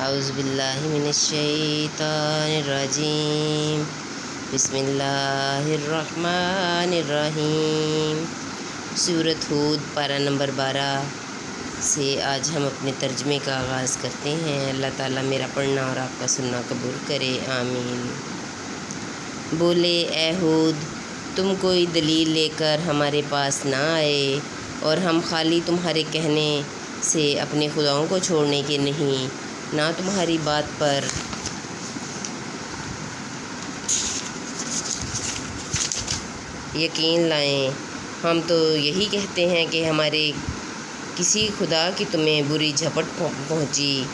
अऊज़ु बिल्लाहि मिनश्शैतानिर्रजीम। बिस्मिल्लाहिर्रहमानिर्रहीम। सूरत हूद पारा नंबर 12 से आज हम अपने तर्जमे का आगाज़ करते हैं। अल्लाह ताला मेरा पढ़ना और आपका सुनना कबूल करे, आमीन। बोले, ए हूद, तुम कोई दलील लेकर हमारे पास ना आए और हम खाली तुम्हारे कहने से अपने खुदाओं को छोड़ने के नहीं, ना तुम्हारी बात पर यकीन लाएं। हम तो यही कहते हैं कि हमारे किसी खुदा की तुम्हें बुरी झपट पहुंची।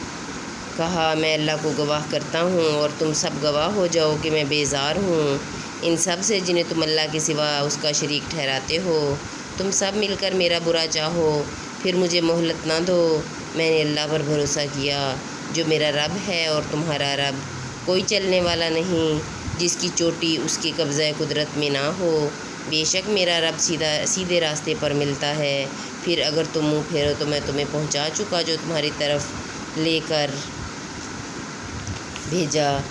कहा, मैं अल्लाह को गवाह करता हूँ और तुम सब गवाह हो जाओ कि मैं बेजार हूँ इन सब से जिन्हें तुम अल्लाह के सिवा उसका शरीक ठहराते हो। तुम सब मिलकर मेरा बुरा चाहो, फिर मुझे मोहलत ना दो। मैंने अल्लाह पर भरोसा किया जो मेरा रब है और तुम्हारा रब। कोई चलने वाला नहीं जिसकी चोटी उसके कब्ज़ा कुदरत में ना हो। बेशक मेरा रब सीधे रास्ते पर मिलता है। फिर अगर तुम मुँह फेरो तो मैं तुम्हें पहुँचा चुका जो तुम्हारी तरफ लेकर भेजा।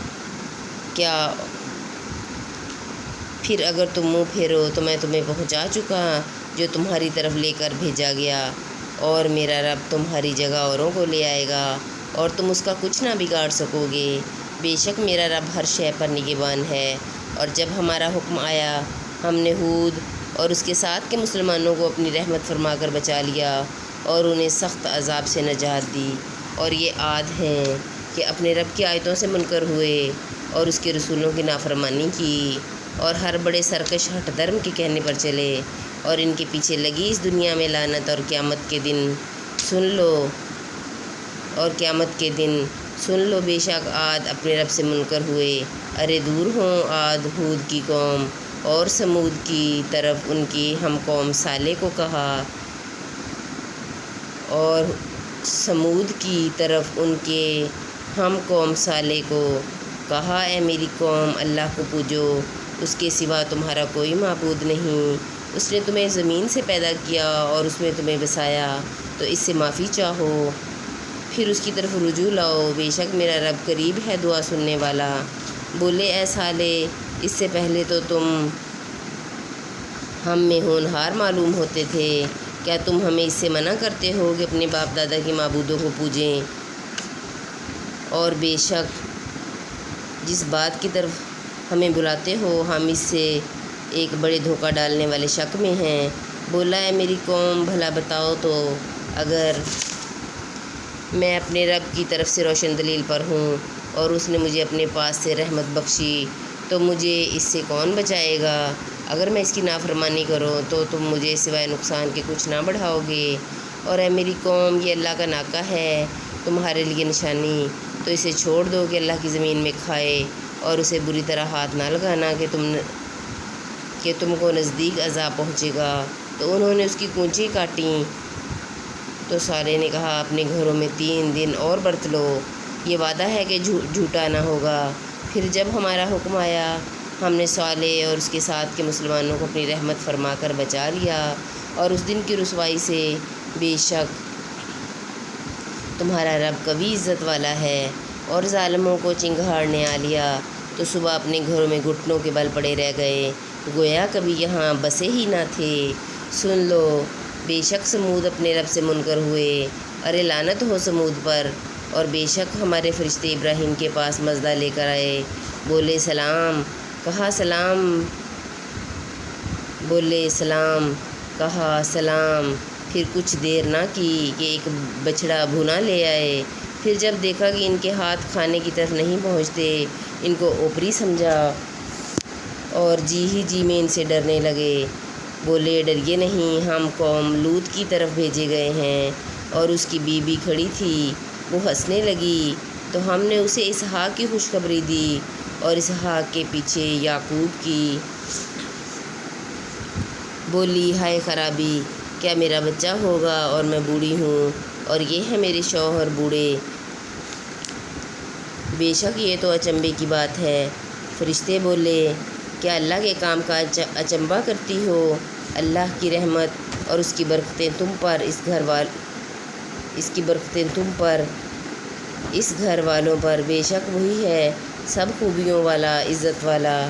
फिर अगर तुम मुँह फेरो तो मैं तुम्हें पहुँचा चुका जो तुम्हारी तरफ लेकर भेजा गया, और मेरा रब तुम्हारी जगह औरों को ले आएगा और तुम उसका कुछ ना बिगाड़ सकोगे। बेशक मेरा रब हर शय पर निगहबान है। और जब हमारा हुक्म आया, हमने हूद और उसके साथ के मुसलमानों को अपनी रहमत फरमाकर बचा लिया और उन्हें सख्त अजाब से नजात दी। और ये आद हैं कि अपने रब की आयतों से मुनकर हुए और उसके रसूलों की नाफरमानी की और हर बड़े सरकश हट धर्म के कहने पर चले, और इनके पीछे लगी इस दुनिया में लानत और क़यामत के दिन सुन लो। बेशक आद अपने रब से मुनकर हुए। अरे दूर हों आद हूद की कौम, और समूद की तरफ उनकी हम कौम साले को कहा, और समूद की तरफ उनके हम कौम साले को कहा, ए मेरी कौम, अल्लाह को पूजो, उसके सिवा तुम्हारा कोई माबूद नहीं। उसने तुम्हें ज़मीन से पैदा किया और उसमें तुम्हें बसाया, तो इससे माफ़ी चाहो, फिर उसकी तरफ रुजू लाओ। बेशक मेरा रब करीब है दुआ सुनने वाला। बोले, ए साले, इससे पहले तो तुम हम में होनहार मालूम होते थे। क्या तुम हमें इससे मना करते हो कि अपने बाप दादा के माबूदों को पूजें? और बेशक जिस बात की तरफ हमें बुलाते हो, हम इससे एक बड़े धोखा डालने वाले शक में हैं। बोला, है मेरी कौम, भला बताओ तो, अगर मैं अपने रब की तरफ से रोशन दलील पर हूँ और उसने मुझे अपने पास से रहमत बख्शी, तो मुझे इससे कौन बचाएगा? अगर मैं इसकी नाफरमानी करूँ तो तुम मुझे सिवाय नुकसान के कुछ ना बढ़ाओगे। और है मेरी कौम, ये अल्लाह का नाका है तुम्हारे लिए निशानी, तो इसे छोड़ दो कि अल्लाह की ज़मीन में खाए, और उसे बुरी तरह हाथ ना लगाना कि तुमको नज़दीक अज़ाब पहुँचेगा। तो उन्होंने उसकी कूंची काटी। तो साले ने कहा, अपने घरों में 3 दिन और बरत लो, ये वादा है कि झूठा ना होगा। फिर जब हमारा हुक्म आया, हमने साले और उसके साथ के मुसलमानों को अपनी रहमत फरमा कर बचा लिया, और उस दिन की रुसवाई से बेशक तुम्हारा रब कवी इज़्ज़त वाला है। और ज़ालिमों को चिंगाड़ने आ लिया तो सुबह अपने घरों में घुटनों के बल पड़े रह गए, गोया कभी यहाँ बसे ही ना थे। सुन लो, बेशक समूद अपने रब से मुनकर हुए। अरे लानत हो समूद पर। और बेशक हमारे फरिश्ते इब्राहीम के पास मज़दा लेकर आए। बोले सलाम, कहा सलाम, बोले सलाम, कहा सलाम। फिर कुछ देर ना की कि एक बछड़ा भुना ले आए। फिर जब देखा कि इनके हाथ खाने की तरफ नहीं पहुँचते, इनको ओपरी समझा और जी ही जी में इनसे डरने लगे। बोले, डरिए नहीं, हम कौम लूत की तरफ भेजे गए हैं। और उसकी बीबी खड़ी थी, वो हंसने लगी, तो हमने उसे इसहाक की खुशखबरी दी, और इसहाक के पीछे याकूब की। बोली, हाय खराबी, क्या मेरा बच्चा होगा और मैं बूढ़ी हूँ, और ये है मेरे शौहर बूढ़े। बेशक ये तो अचंभे की बात है। फरिश्ते बोले, क्या अल्लाह के काम का अचंभा करती हो? अल्लाह की रहमत और उसकी बरकतें तुम पर, इसकी बरकतें तुम पर اس گھر والوں پر بے شک وہی ہے سب خوبیوں والا، عزت والا۔